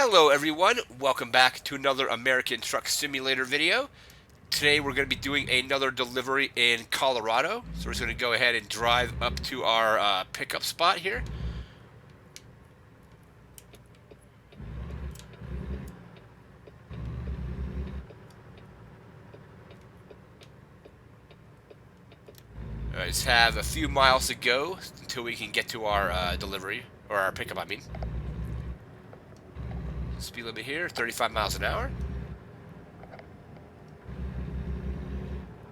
Hello everyone, welcome back to another American Truck Simulator video. Today we're going to be doing another delivery in Colorado. So we're just going to go ahead and drive up to our pickup spot here. I just have a few miles to go until we can get to our delivery, or our pickup I mean. Speed limit here, 35 miles an hour.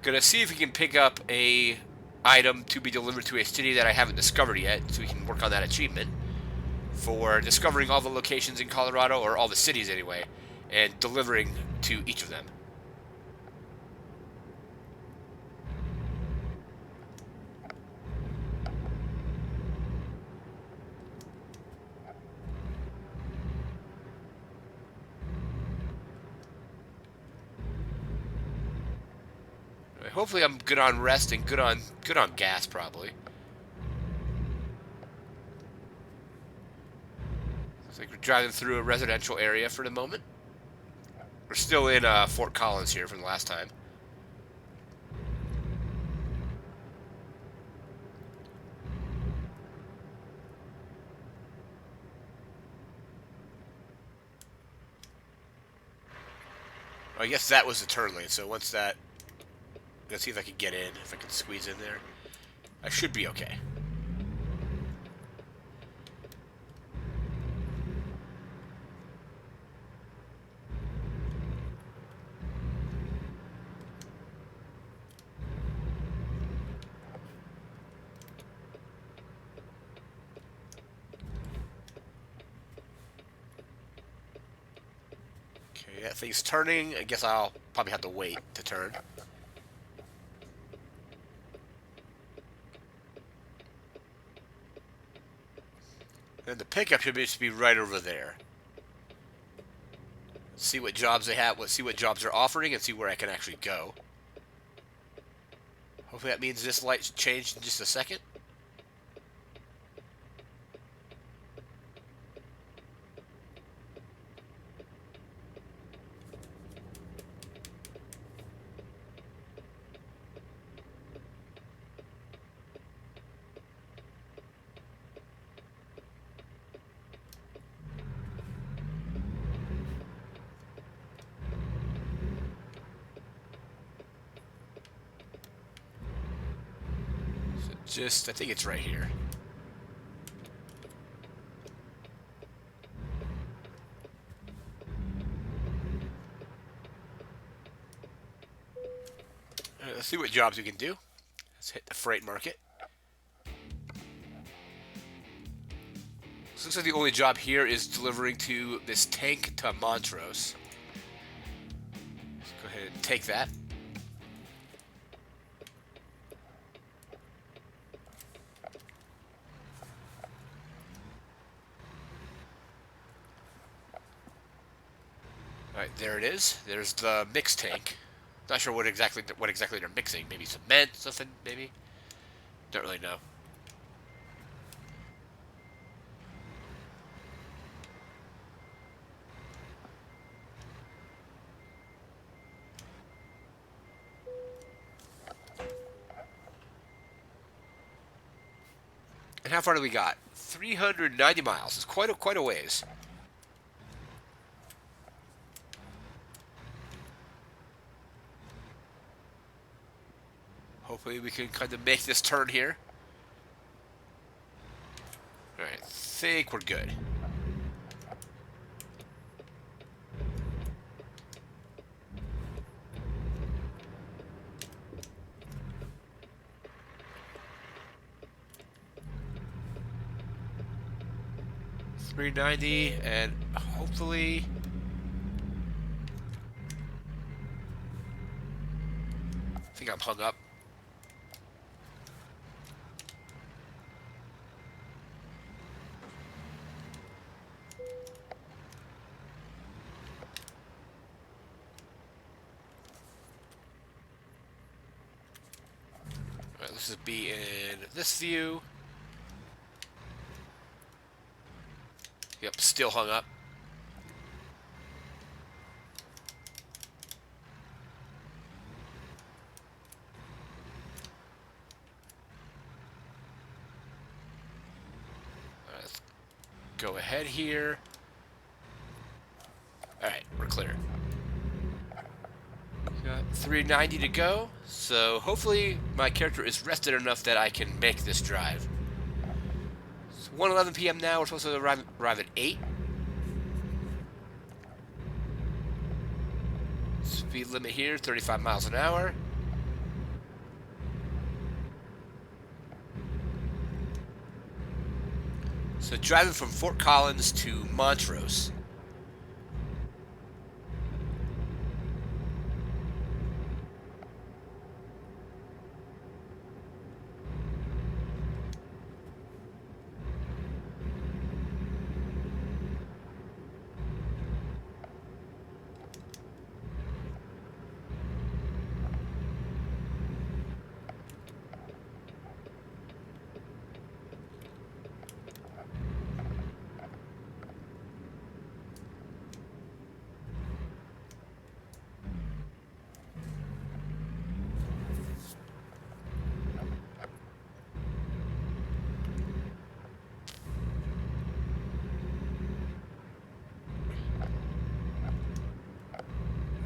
Gonna see if we can pick up a item to be delivered to a city that I haven't discovered yet, so we can work on that achievement for discovering all the locations in Colorado, or all the cities anyway, and delivering to each of them. Hopefully I'm good on rest and good on gas probably. Looks like we're driving through a residential area for the moment. We're still in Fort Collins here from the last time. I guess that was the turn lane, so once that... Let's see if I can get in, if I can squeeze in there. I should be okay. Okay, that thing's turning. I guess I'll probably have to wait to turn. And the pickup should just be right over there. See what jobs they have, see what jobs they're offering, and see where I can actually go. Hopefully that means this light's changed in just a second. I think it's right here. Let's see what jobs we can do. Let's hit the freight market. Looks like the only job here is delivering to this tank to Montrose. Let's go ahead and take that. Alright, there it is. There's the mix tank. Not sure what exactly they're mixing. Maybe cement, something, maybe? Don't really know. And how far do we got? 390 miles. It's quite a ways. Hopefully we can kind of make this turn here. Alright, I think we're good. $390 and hopefully... I think I'm hung up. Alright, let's just be in this view. Yep, still hung up. go ahead here. Alright, we're clear. Got 390 to go, so hopefully my character is rested enough that I can make this drive. It's 1:11 p.m. now, we're supposed to arrive at 8. Speed limit here, 35 miles an hour. So driving from Fort Collins to Montrose.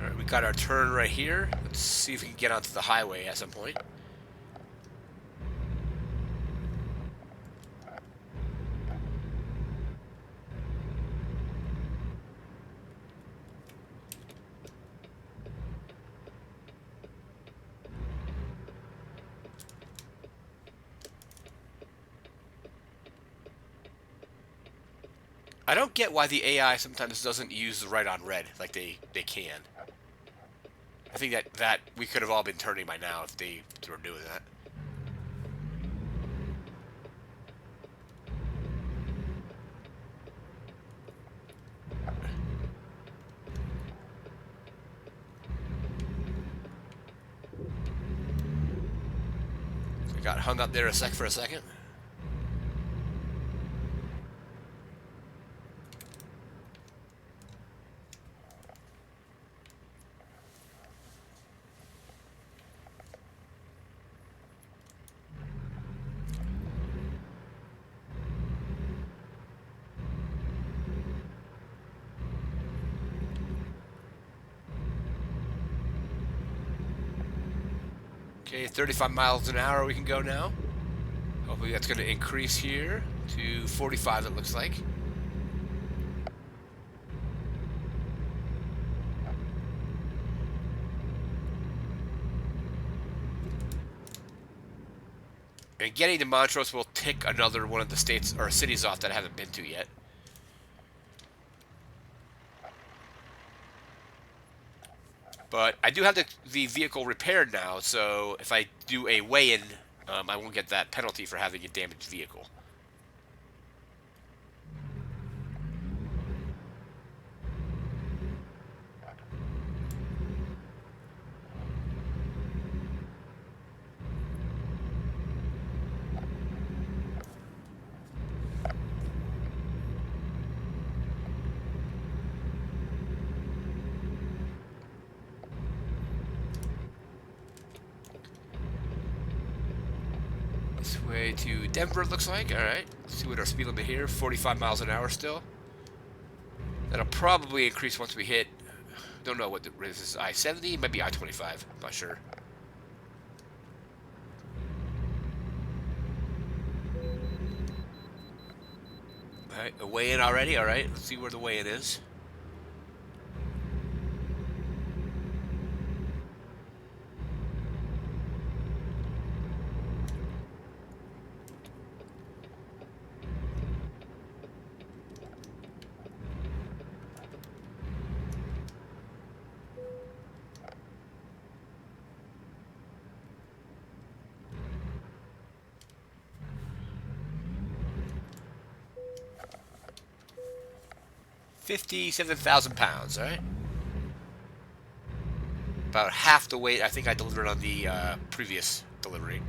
Alright, we got our turn right here. Let's see if we can get onto the highway at some point. I don't get why the AI sometimes doesn't use the right on red like they can. I think that we could have all been turning by now if they were doing that. I got hung up there for a second. Okay, 35 miles an hour we can go now. Hopefully that's going to increase here to 45, it looks like. And getting to Montrose will tick another one of the states or cities off that I haven't been to yet. But I do have the vehicle repaired now, so if I do a weigh-in, I won't get that penalty for having a damaged vehicle. This way to Denver, looks like. Alright, let's see what our speed limit here. 45 miles an hour still. That'll probably increase once we hit... Don't know what this is. I-70? Might be I-25. I'm not sure. Alright, a weigh-in already. Alright, let's see where the weigh-in is. £57,000, alright? About half the weight I think I delivered on the previous delivery.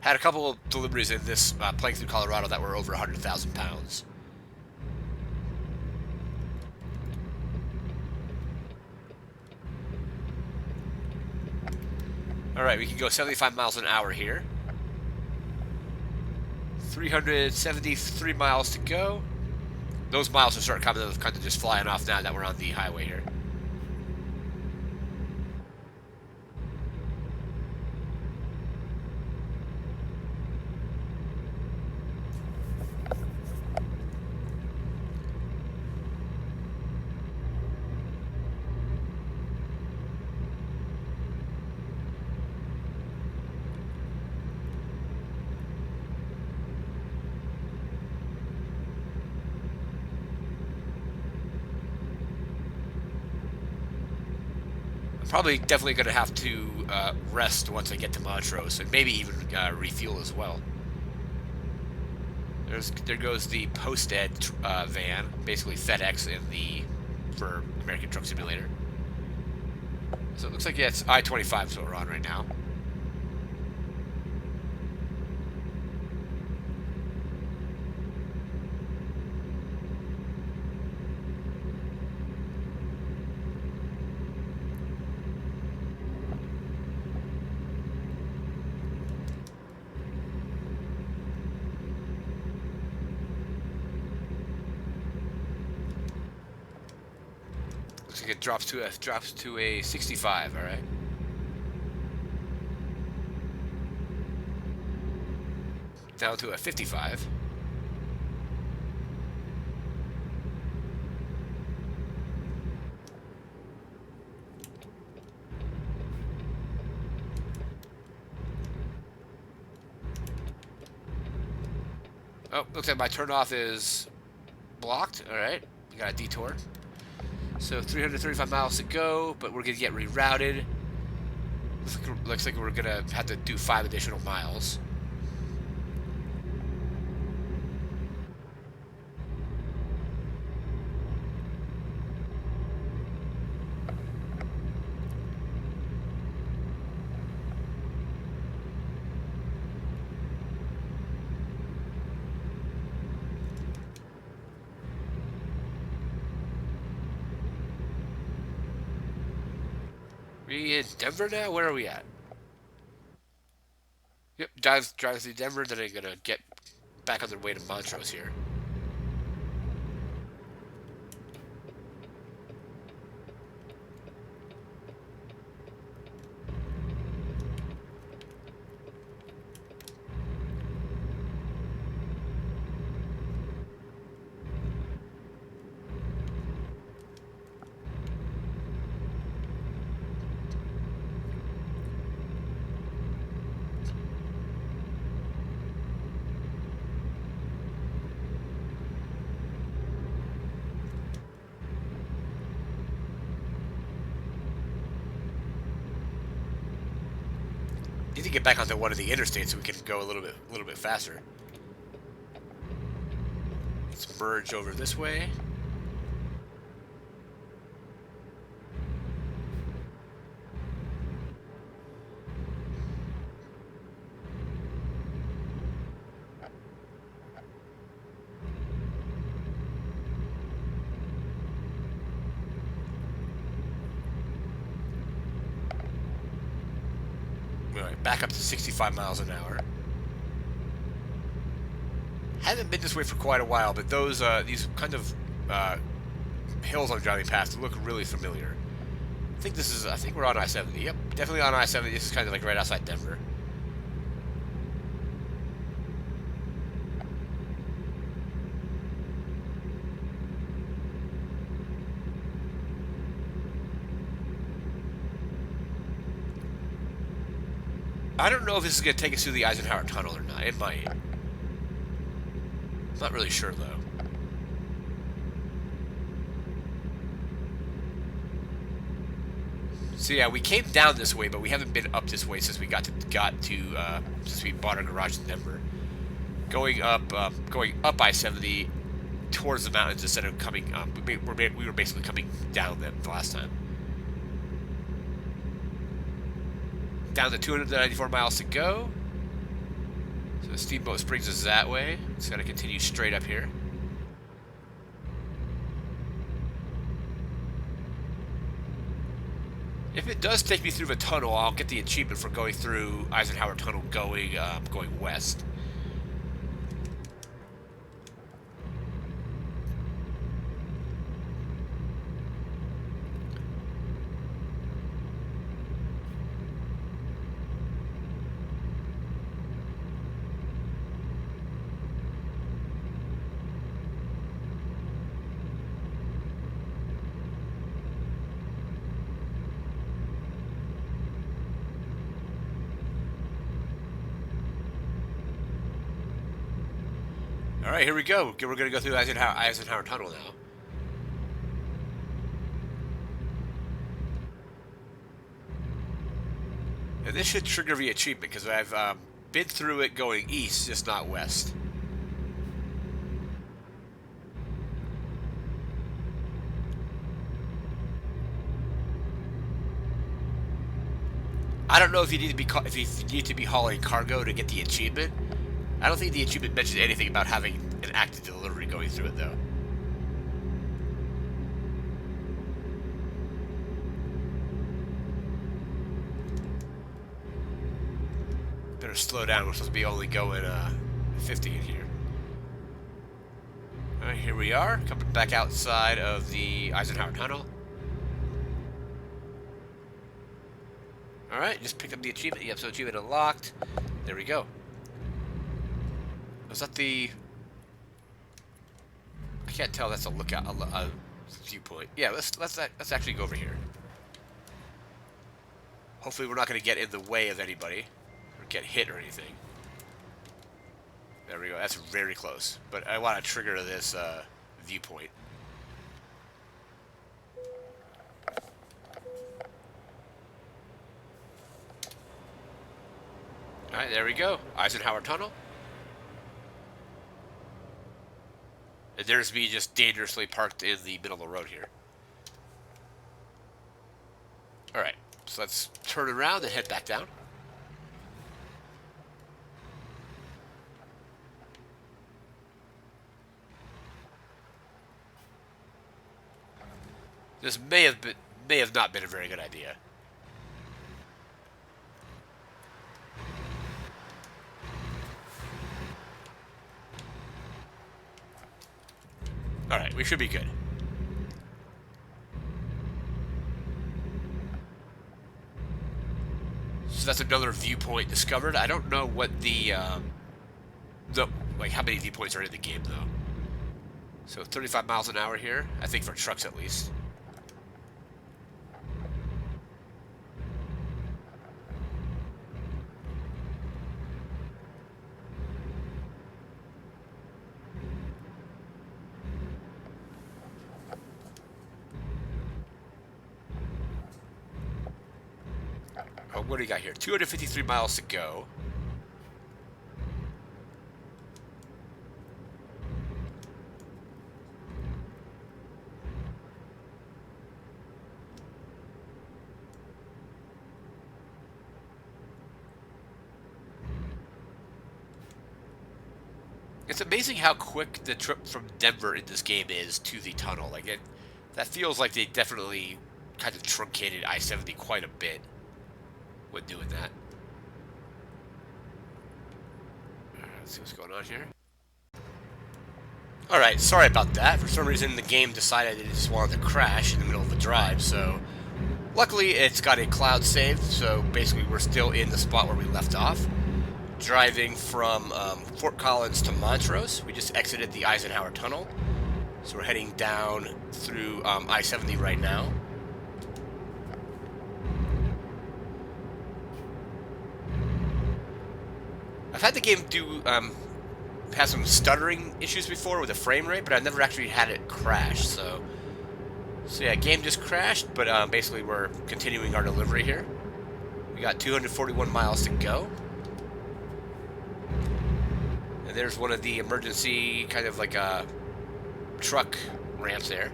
Had a couple of deliveries in this playing through Colorado that were over 100,000 pounds. Alright, we can go 75 miles an hour here. 373 miles to go. Those miles will start kind of just flying off now that we're on the highway here. Probably definitely going to have to rest once I get to Montrose, and maybe even refuel as well. There goes the post-ed van, basically FedEx for American Truck Simulator. So it looks like, yeah, it's I-25 is what we're on right now. Looks like it drops to a 65. All right. Down to a 55. Oh, looks like my turnoff is blocked. All right, we got a detour. So 335 miles to go, but we're gonna get rerouted. Looks like we're gonna have to do 5 additional miles. We in Denver now? Where are we at? Yep, drive through Denver, then I'm gonna get back on the way to Montrose here. Need to get back onto one of the interstates so we can go a little bit faster. Let's merge over this way. Alright, back up to 65 miles an hour. Haven't been this way for quite a while, but these kind of hills I'm driving past look really familiar. I think we're on I-70. Yep, definitely on I-70. This is kind of like right outside Denver. I don't know if this is going to take us through the Eisenhower Tunnel or not. It might. I'm not really sure, though. So yeah, we came down this way, but we haven't been up this way since we since we bought our garage in Denver. Going up I-70 towards the mountains instead of coming. We were basically coming down them the last time. Down to 294 miles to go. So the Steamboat brings us that way. It's got to continue straight up here. If it does take me through the tunnel, I'll get the achievement for going through Eisenhower Tunnel going west. Alright, here we go. We're going to go through Eisenhower Tunnel now. And this should trigger the achievement, because I've been through it going east, just not west. I don't know if you need to be hauling cargo to get the achievement. I don't think the achievement mentioned anything about having an active delivery going through it, though. Better slow down. We're supposed to be only going 50 in here. Alright, here we are. Coming back outside of the Eisenhower Tunnel. Alright, just picked up the achievement. Yep, so achievement unlocked. There we go. Was that the... I can't tell. That's a lookout, a viewpoint. Yeah, let's actually go over here. Hopefully we're not going to get in the way of anybody. Or get hit or anything. There we go. That's very close. But I want to trigger this viewpoint. Alright, there we go. Eisenhower Tunnel. And there's me just dangerously parked in the middle of the road here. Alright, so let's turn around and head back down. This may have not been a very good idea. Alright, we should be good. So that's another viewpoint discovered. I don't know what the like how many viewpoints are in the game though. So 35 miles an hour here, I think for trucks at least. Oh, what do you got here? 253 miles to go. It's amazing how quick the trip from Denver in this game is to the tunnel. Like that feels like they definitely kind of truncated I-70 quite a bit when doing that. Let's see what's going on here. Alright, sorry about that. For some reason the game decided it just wanted to crash in the middle of the drive, so luckily it's got a cloud save, so basically we're still in the spot where we left off. Driving from Fort Collins to Montrose. We just exited the Eisenhower Tunnel, so we're heading down through I-70 right now. I've had the game have some stuttering issues before with the frame rate, but I've never actually had it crash, so yeah, game just crashed, but basically we're continuing our delivery here. We got 241 miles to go. And there's one of the emergency kind of like truck ramps there.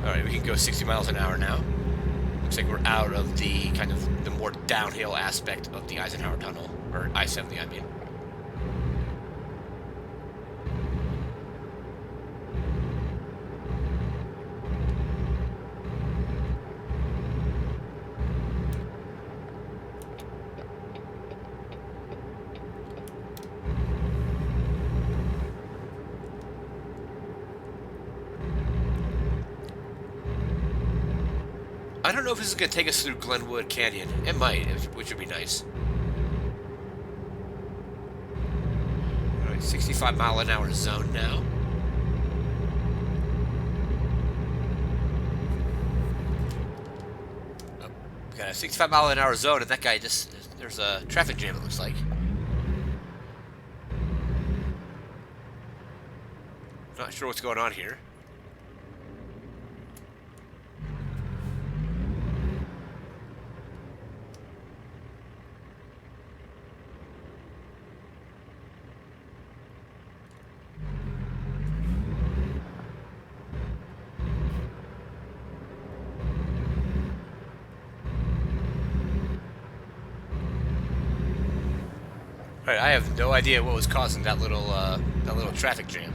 Alright, we can go 60 miles an hour now. Looks like we're out of the kind of the more downhill aspect of the Eisenhower Tunnel, or I-70 I mean. don't know if this is going to take us through Glenwood Canyon. It might, which would be nice. All right, 65-mile-an-hour zone now. Oh, we got a 65-mile-an-hour zone, and that guy just... There's a traffic jam, it looks like. Not sure what's going on here. Alright, I have no idea what was causing that little traffic jam.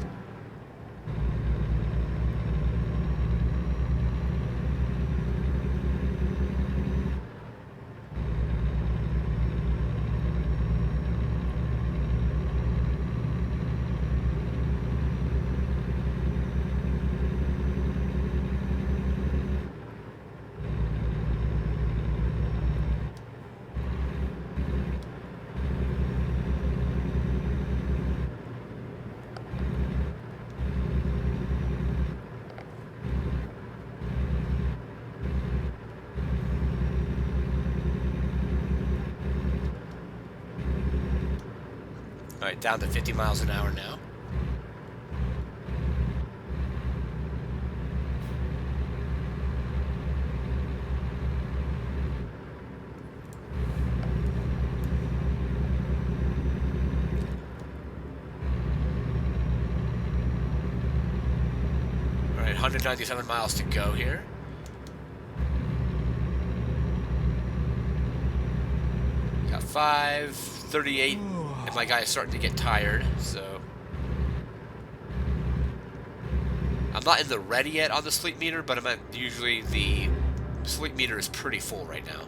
Alright, down to 50 miles an hour now. Alright, 197 miles to go here. Got 5:38. And my guy's starting to get tired, so... I'm not in the red yet on the sleep meter, but usually the sleep meter is pretty full right now.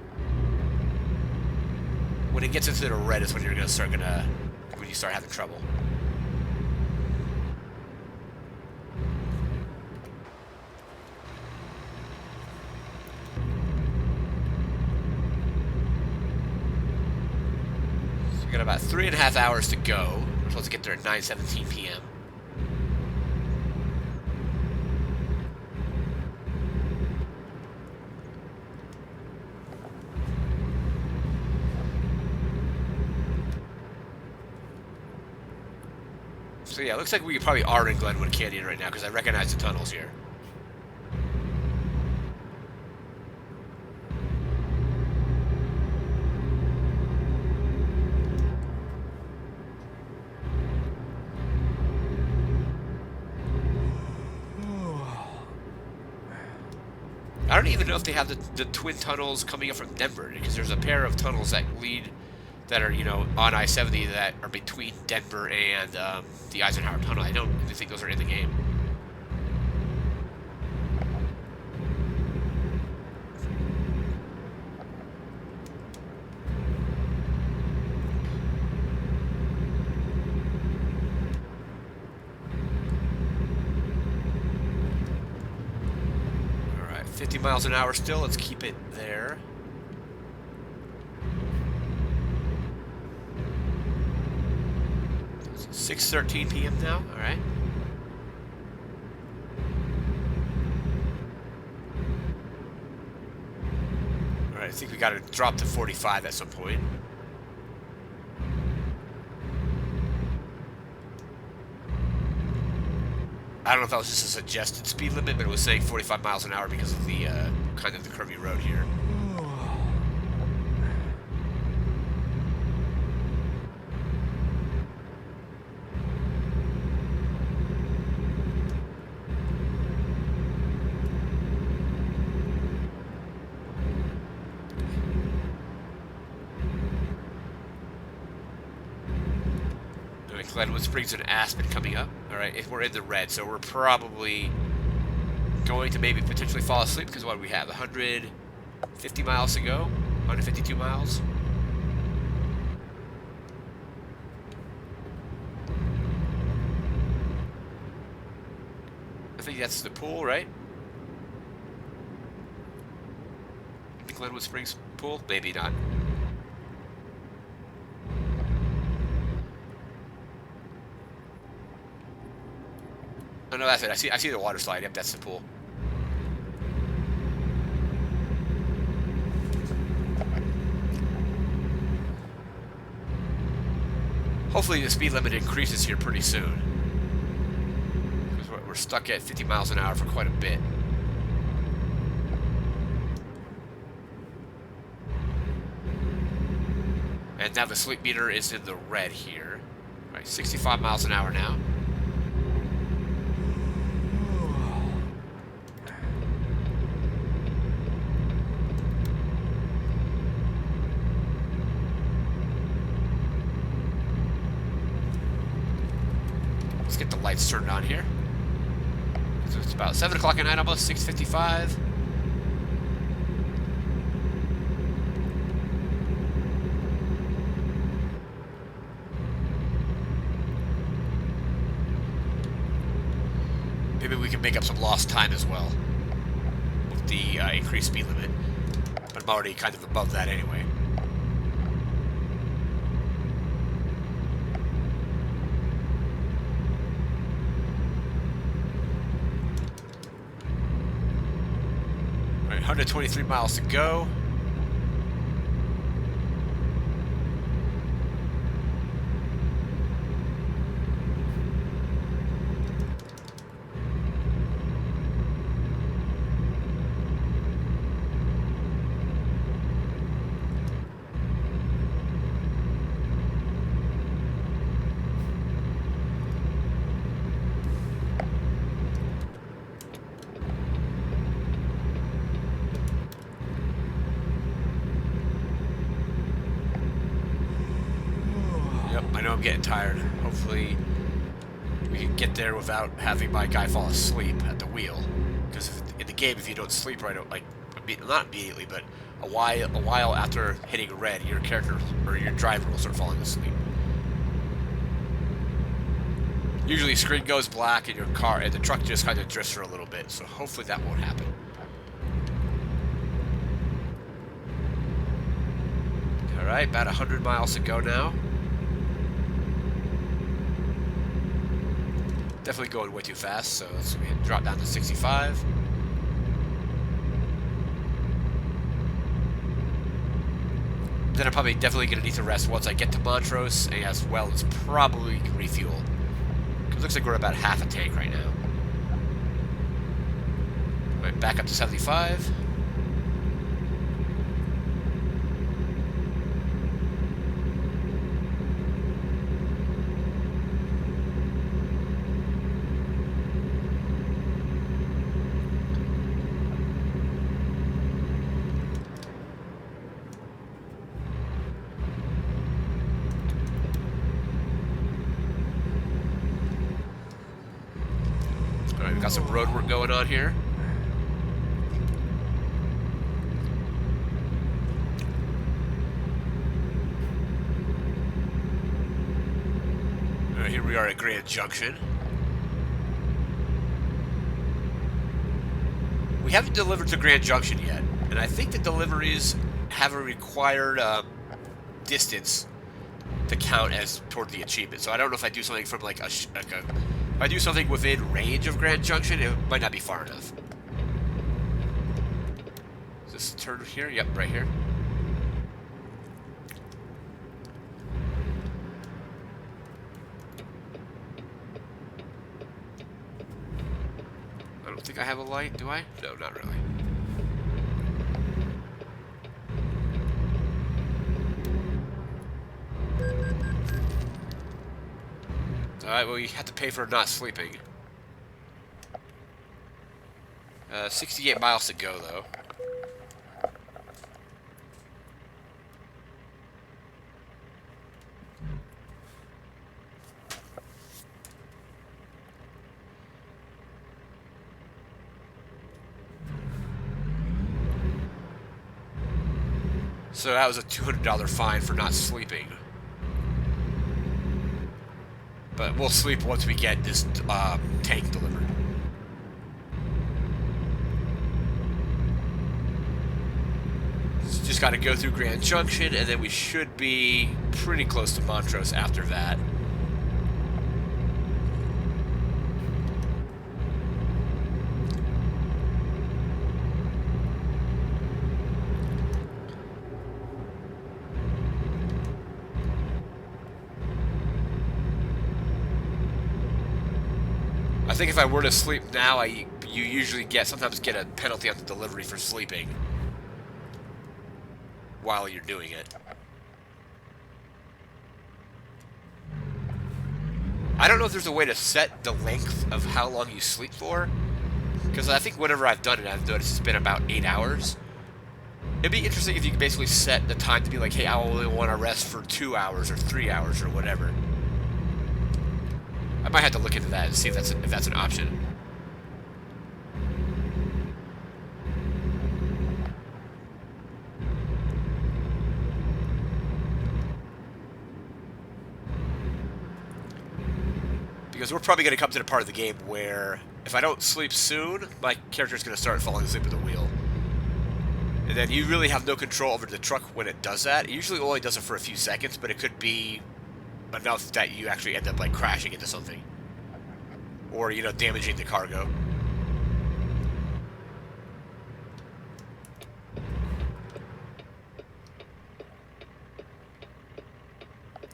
When it gets into the red is when you're when you start having trouble. We got about 3.5 hours to go. We're supposed to get there at 9:17 p.m. So yeah, it looks like we probably are in Glenwood Canyon right now because I recognize the tunnels here. I don't even know if they have the twin tunnels coming up from Denver, because there's a pair of tunnels that are, you know, on I-70 that are between Denver and the Eisenhower Tunnel. I don't really think those are in the game. All right, 50 miles an hour still. Let's keep it there. It's 6:13 p.m. now. All right. All right, I think we got to drop to 45 at some point. I don't know if that was just a suggested speed limit, but it was saying 45 miles an hour because of the kind of the curvy road here. Glenwood Springs and Aspen coming up. All right, if we're in the red, so we're probably going to maybe potentially fall asleep because what do we have? 150 miles to go, 152 miles. I think that's the pool, right? Glenwood Springs pool? Maybe not. Oh no, that's it. I see the water slide. Yep, that's the pool. Hopefully the speed limit increases here pretty soon. Because we're stuck at 50 miles an hour for quite a bit. And now the sleep meter is in the red here. All right, 65 miles an hour now. Let's get the lights turned on here. So it's about 7 o'clock at night, almost 6:55. Maybe we can make up some lost time as well with the increased speed limit. But I'm already kind of above that anyway. All right, 123 miles to go. I know I'm getting tired. Hopefully we can get there without having my guy fall asleep at the wheel. Because in the game, if you don't sleep right, like not immediately, but a while after hitting red, your character or your driver will start falling asleep. Usually, screen goes black and the truck just kind of drifts for a little bit. So hopefully that won't happen. All right, about 100 miles to go now. Definitely going way too fast, so let's drop down to 65. Then I'm probably definitely going to need to rest once I get to Montrose, as well as probably refuel. It looks like we're about half a tank right now. All right, back up to 75. Got some road work going on here. All right, here we are at Grand Junction. We haven't delivered to Grand Junction yet, and I think the deliveries have a required distance to count as toward the achievement. So I don't know if I do something from like if I do something within range of Grand Junction, it might not be far enough. Is this turn here? Yep, right here. I don't think I have a light, do I? No, not really. Alright, well, you have to pay for not sleeping. 68 miles to go, though. So that was a $200 fine for not sleeping. But we'll sleep once we get this tank delivered. just got to go through Grand Junction, and then we should be pretty close to Montrose after that. I think if I were to sleep now, you usually sometimes get a penalty on the delivery for sleeping while you're doing it. I don't know if there's a way to set the length of how long you sleep for, because I think whenever I've done it, I've noticed it's been about 8 hours. It'd be interesting if you could basically set the time to be like, hey, I only want to rest for 2 hours or 3 hours or whatever. I might have to look into that and see if that's an option. Because we're probably going to come to the part of the game where if I don't sleep soon, my character's going to start falling asleep at the wheel. And then you really have no control over the truck when it does that. It usually only does it for a few seconds, but it could be enough that you actually end up like crashing into something. Or, you know, damaging the cargo.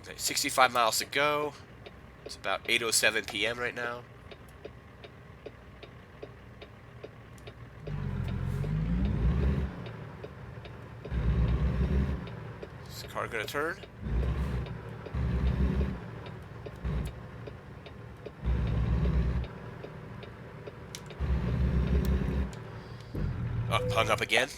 Okay, 65 miles to go. It's about 8:07 p.m. right now. Is the car gonna turn? Oh, hung up again.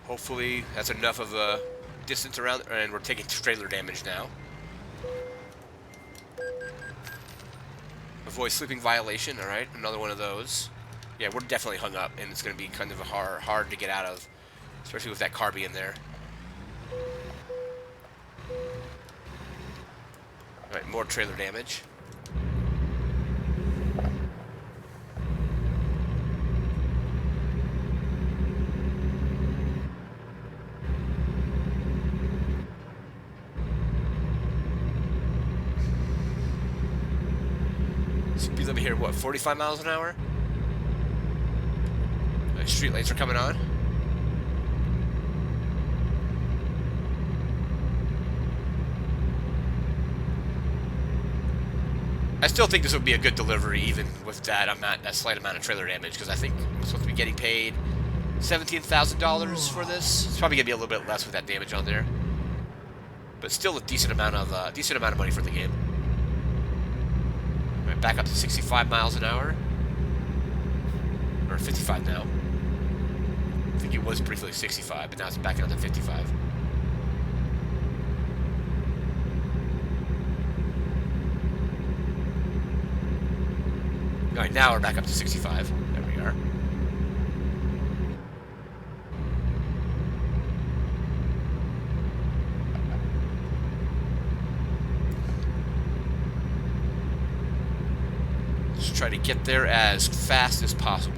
Hopefully that's enough of a distance around, and we're taking trailer damage now. Avoid sleeping violation, alright, another one of those. Yeah, we're definitely hung up, and it's going to be kind of hard to get out of, especially with that car being there. Alright, more trailer damage. Speed limit here, what, 45 miles an hour? Street lights are coming on. I still think this would be a good delivery, even with that slight amount of trailer damage, because I think I'm supposed to be getting paid $17,000 for this. It's probably gonna be a little bit less with that damage on there, but still a decent amount of money for the game. All right, back up to 65 miles an hour, or 55 now. I think it was briefly 65, but now it's back up to 55. Alright, now we're back up to 65. There we are. Just try to get there as fast as possible.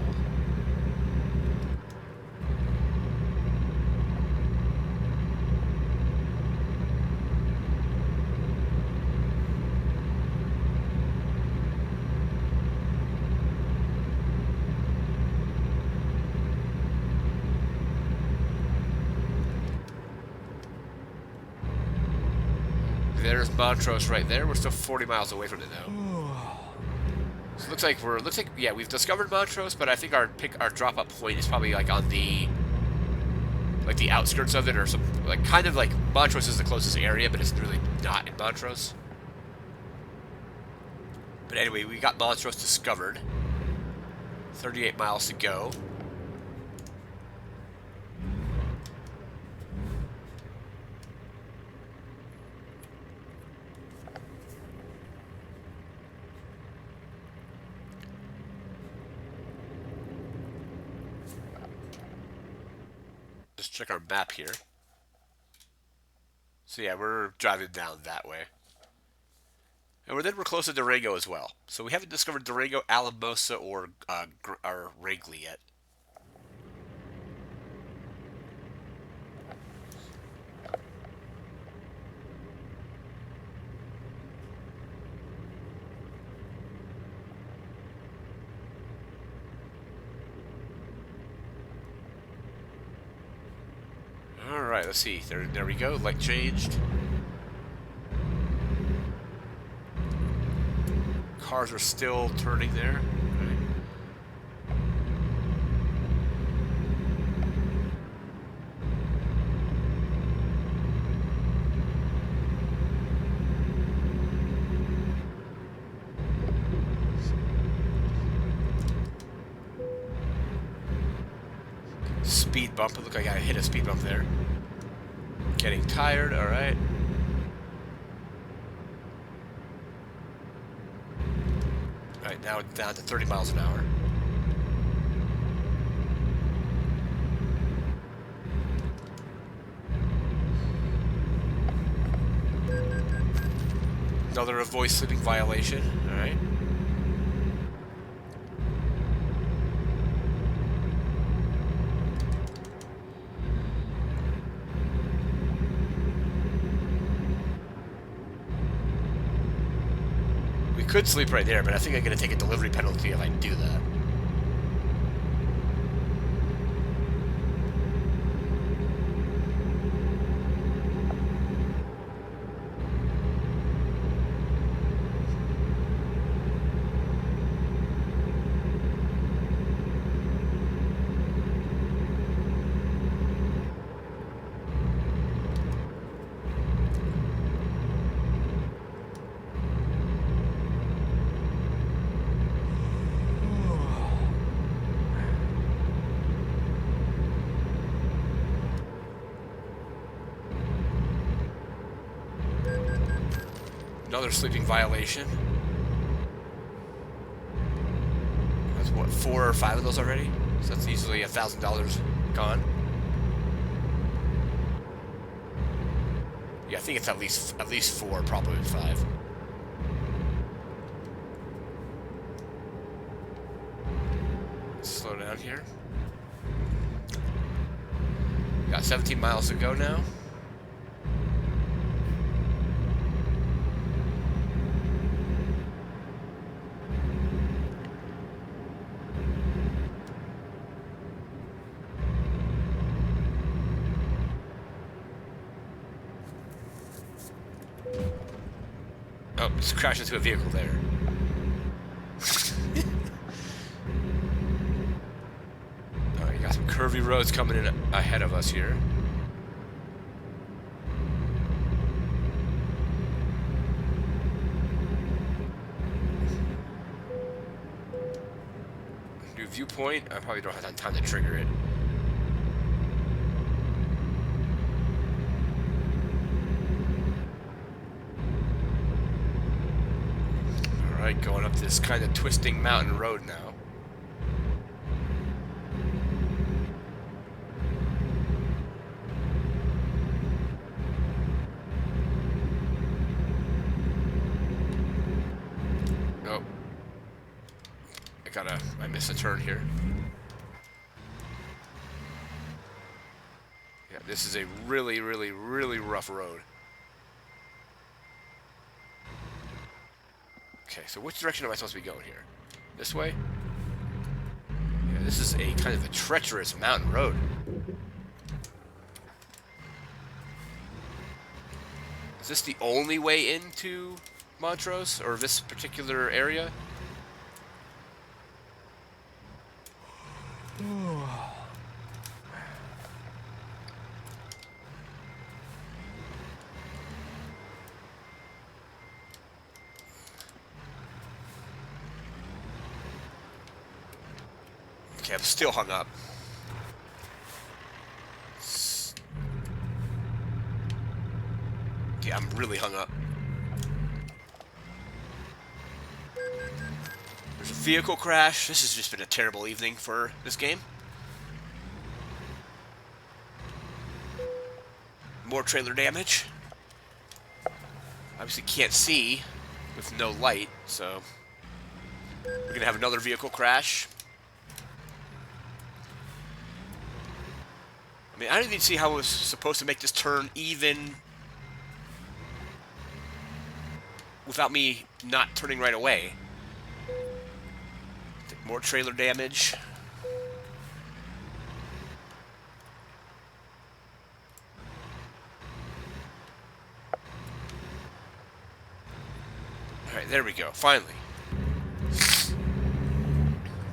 There's Montrose right there. We're still 40 miles away from it though. So it looks like yeah, we've discovered Montrose, but I think our drop up point is probably like on the outskirts of it, or some kind of like Montrose is the closest area, but it's really not in Montrose. But anyway, we got Montrose discovered. 38 miles to go. Check our map here. So yeah, we're driving down that way. And we're close to Durango as well. So we haven't discovered Durango, Alamosa, or Wrigley yet. Alright, let's see. There we go. Light changed. Cars are still turning there. Right. Speed bump. It looked like I hit a speed bump there. Getting tired. Alright. Alright, now it's down to 30 miles an hour. Another avoid slipping violation. Alright. We could sleep right there, but I think I'm going to take a delivery penalty if I do that. Another sleeping violation. That's what, 4 or 5 of those already? So that's easily $1,000 gone. Yeah, I think it's at least 4, probably 5. Slow down here. Got 17 miles to go now. Oh, just crashed into a vehicle there. Oh, you got some curvy roads coming in ahead of us here. New viewpoint. I probably don't have time to trigger it. Alright, going up this kind of twisting mountain road now. Oh. I missed a turn here. Yeah, this is a really, really, really rough road. Okay, so which direction am I supposed to be going here? This way? Yeah, this is a kind of a treacherous mountain road. Is this the only way into Montrose, or this particular area? Okay, I'm still hung up. Yeah, I'm really hung up. There's a vehicle crash. This has just been a terrible evening for this game. More trailer damage. Obviously can't see with no light, so we're going to have another vehicle crash. I mean, I didn't even see how I was supposed to make this turn even without me not turning right away. More trailer damage. Alright, there we go. Finally.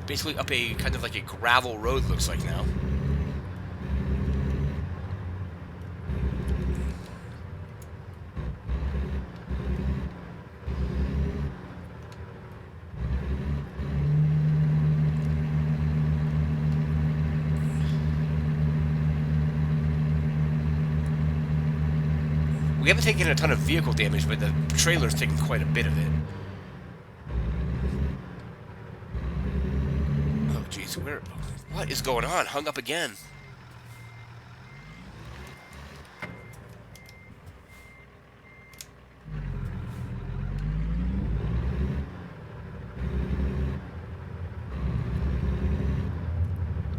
Basically up a kind of like a gravel road, looks like now. We haven't taken a ton of vehicle damage, but the trailer's taken quite a bit of it. Oh, jeez, what is going on? Hung up again.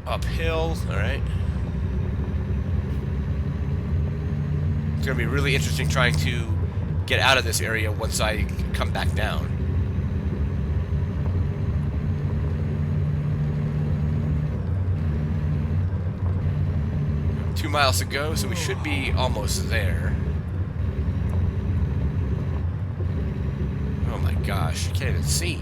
Uphill, alright. It's going to be really interesting trying to get out of this area once I come back down. 2 miles to go, so we should be almost there. Oh my gosh, I can't even see.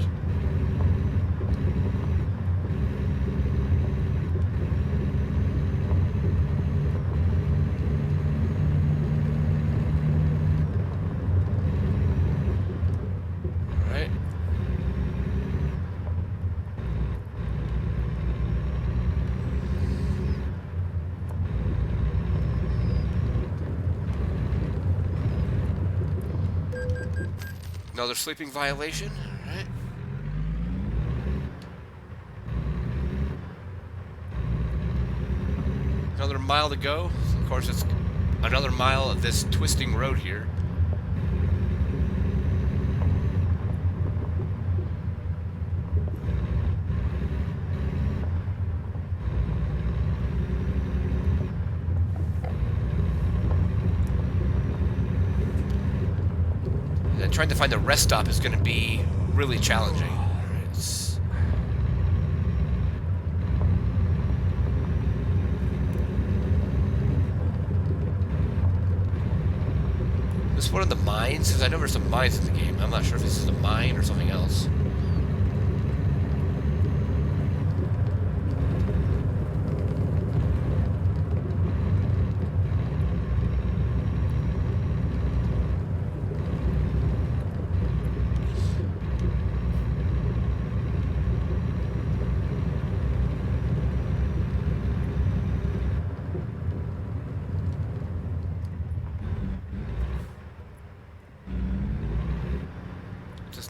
Another sleeping violation. All right. Another mile to go. Of course, it's another mile of this twisting road here. And trying to find the rest stop is going to be really challenging. Is this one of the mines? Because I know there's some mines in the game. I'm not sure if this is a mine or something else.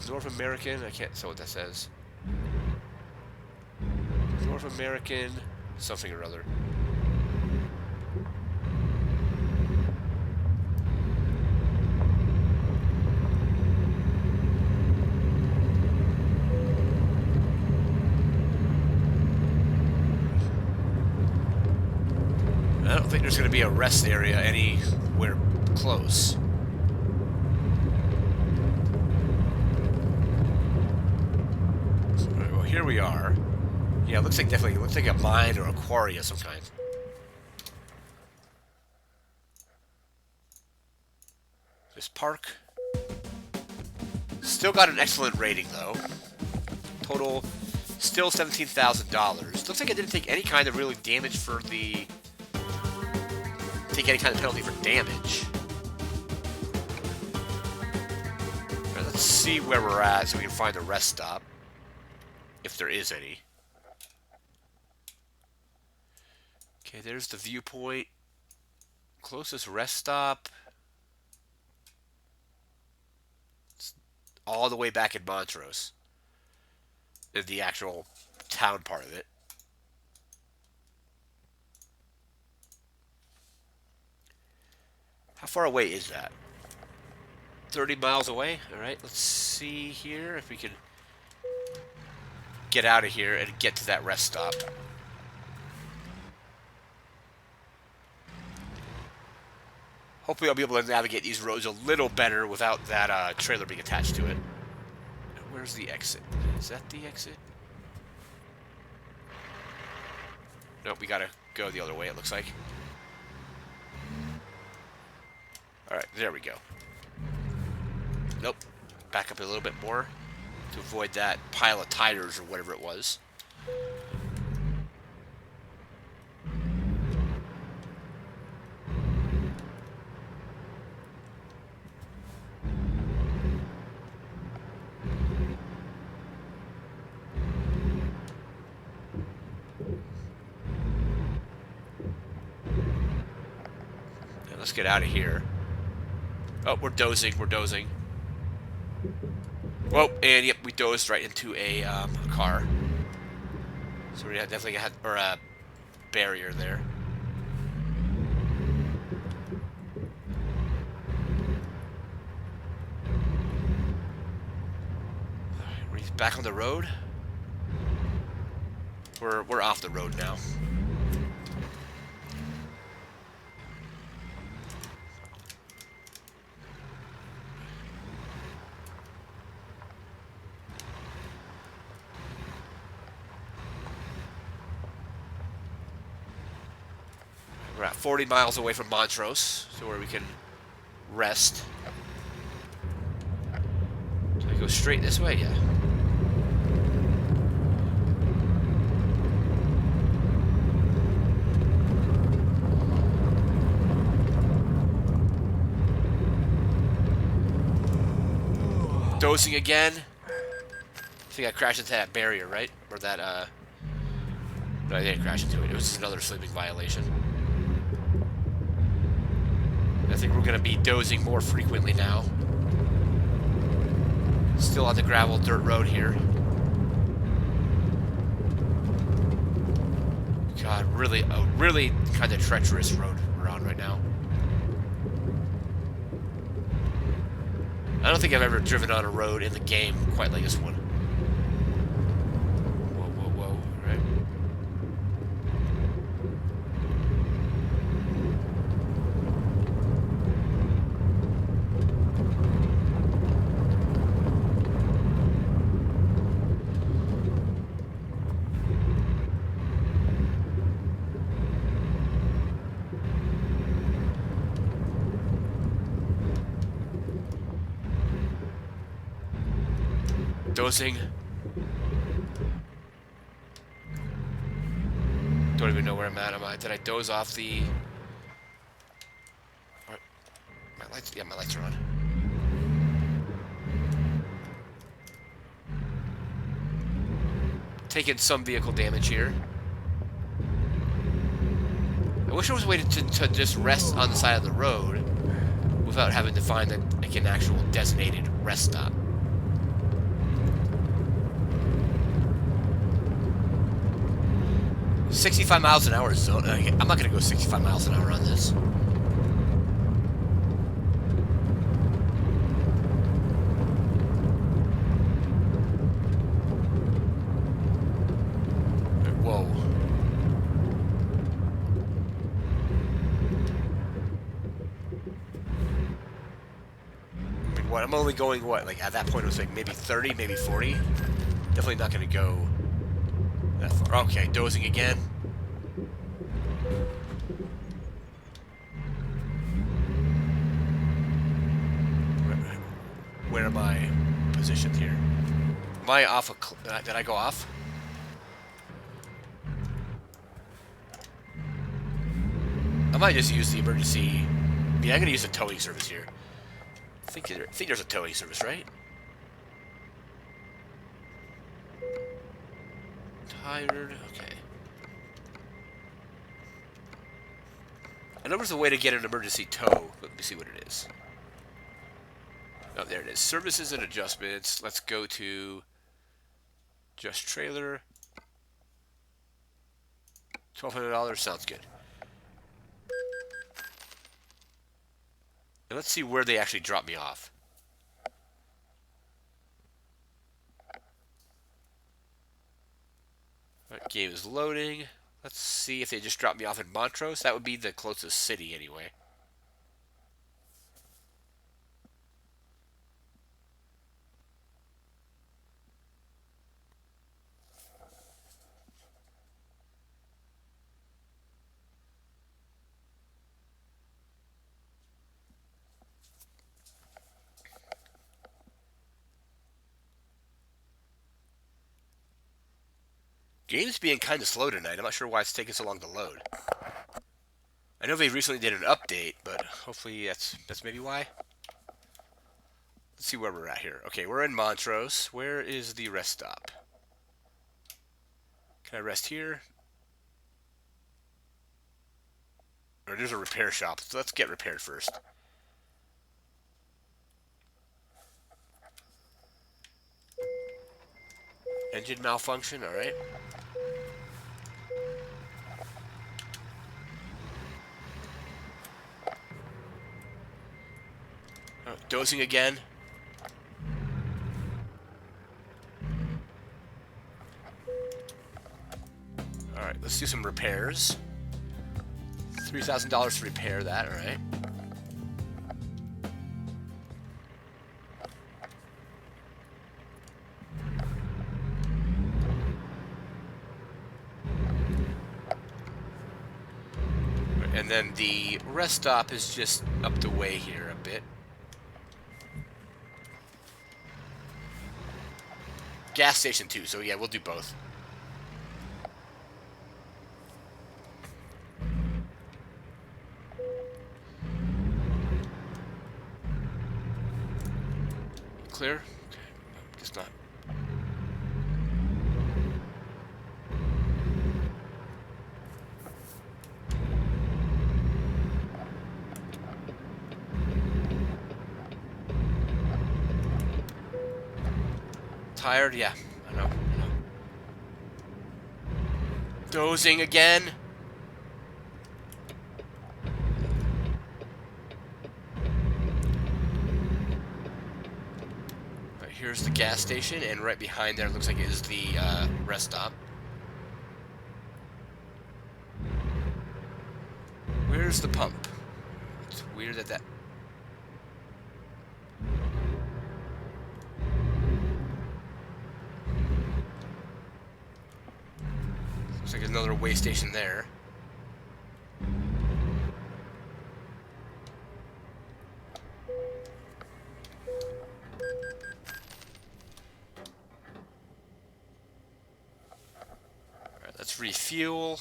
North American, I can't say what that says. North American, something or other. I don't think there's going to be a rest area anywhere close. Here we are. Yeah, it looks like definitely, it looks like a mine or a quarry of some kind. This park. Still got an excellent rating though. Total, still $17,000. Looks like I didn't take any kind of really damage for the... Take any kind of penalty for damage. Alright, let's see where we're at so we can find a rest stop. If there is any. Okay, there's the viewpoint. Closest rest stop. It's all the way back in Montrose. In the actual town part of it. How far away is that? 30 miles away. All right, let's see here if we can get out of here and get to that rest stop. Hopefully I'll be able to navigate these roads a little better without that trailer being attached to it. Where's the exit? Is that the exit? Nope, we gotta go the other way, it looks like. Alright, there we go. Nope. Back up a little bit more to avoid that pile of tires or whatever it was. Let's get out of here. Oh, we're dozing. We're dozing. Whoa, and yep, we dozed right into a car. So we definitely had a barrier there. We're back on the road. We're off the road now. We're at 40 miles away from Montrose, so where we can rest. So I go straight this way, yeah. Dosing again. I think I crashed into that barrier, right? Or that, no, I didn't crash into it. It was just another sleeping violation. I think we're going to be dozing more frequently now. Still on the gravel dirt road here. God, really, a really kind of treacherous road we're on right now. I don't think I've ever driven on a road in the game quite like this one. Whoa, whoa, whoa, right? Dosing. Don't even know where I'm at. Did I doze off the... My lights? Yeah, my lights are on. Taking some vehicle damage here. I wish there was a way to just rest on the side of the road without having to find like an actual designated rest stop. $65 miles an hour zone. I'm not going to go 65 miles an hour on this. Whoa. I mean, what? I'm only going, what? Like, at that point, it was like maybe 30, maybe 40. Definitely not going to go that far. Okay, dozing again. Where am I positioned here? Am I off a... did I go off? I might just use the emergency... Yeah, I'm going to use the towing service here. I think there's a towing service, right? Tired, okay. I know there's a way to get an emergency tow. Let me see what it is. Oh, there it is. Services and adjustments. Let's go to just trailer. $1,200 sounds good. And let's see where they actually drop me off. Right, game is loading. Let's see if they just dropped me off in Montrose. That would be the closest city anyway. Game's being kind of slow tonight. I'm not sure why it's taking so long to load. I know they recently did an update, but hopefully that's maybe why. Let's see where we're at here. Okay, we're in Montrose. Where is the rest stop? Can I rest here? Or there's a repair shop. So let's get repaired first. Engine malfunction, alright. Oh, dozing again. Alright, let's do some repairs. $3,000 to repair that, alright. And then the rest stop is just up the way here a bit. Gas station too, so yeah, we'll do both. Clear? Okay, guess not. Tired? Yeah, I know. Dozing again? Right, here's the gas station, and right behind there looks like it is the rest stop. Where's the pump? It's weird that... Looks like there's another way station there. Alright, let's refuel.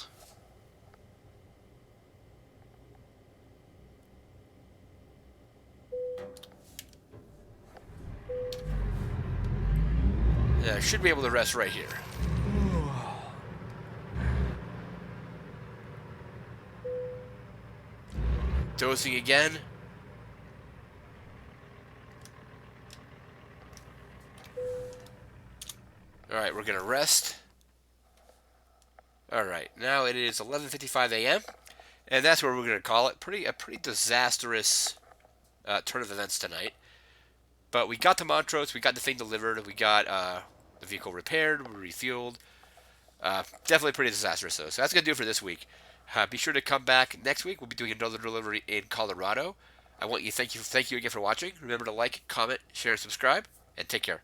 Yeah, I should be able to rest right here. Dozing again. Alright, we're gonna rest. Alright, now it is 11:55 a.m. And that's where we're gonna call it. A pretty disastrous turn of events tonight. But we got to Montrose, we got the thing delivered, we got the vehicle repaired, we refueled. Definitely pretty disastrous though. So that's gonna do it for this week. Be sure to come back next week. We'll be doing another delivery in Colorado. Thank you again for watching. Remember to like, comment, share, and subscribe, and take care.